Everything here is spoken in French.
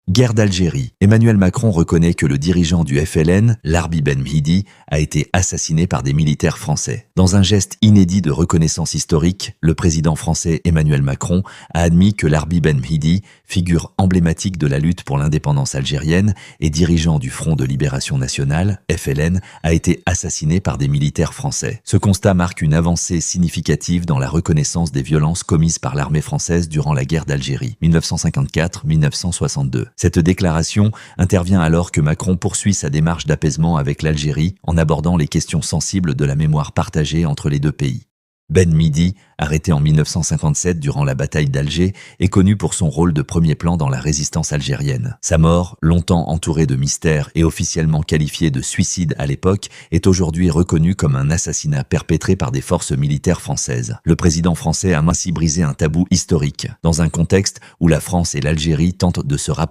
Guerre d'Algérie. Emmanuel Macron reconnaît que le dirigeant du FLN, Larbi Ben Mhidi, a été assassiné par des militaires français. Dans un geste inédit de reconnaissance historique, le président français Emmanuel Macron a admis que Larbi Ben Mhidi, figure emblématique de la lutte pour l'indépendance algérienne et dirigeant du Front de Libération Nationale, FLN, a été assassiné par des militaires français. Ce constat marque une avancée significative dans la reconnaissance des violences commises par l'armée française durant la guerre d'Algérie, 1954-1962. Cette déclaration intervient alors que Macron poursuit sa démarche d'apaisement avec l'Algérie en abordant les questions sensibles de la mémoire partagée entre les deux pays. Ben Mhidi, arrêté en 1957 durant la bataille d'Alger, est connu pour son rôle de premier plan dans la résistance algérienne. Sa mort, longtemps entourée de mystères et officiellement qualifiée de suicide à l'époque, est aujourd'hui reconnue comme un assassinat perpétré par des forces militaires françaises. Le président français a ainsi brisé un tabou historique, dans un contexte où la France et l'Algérie tentent de se rapprocher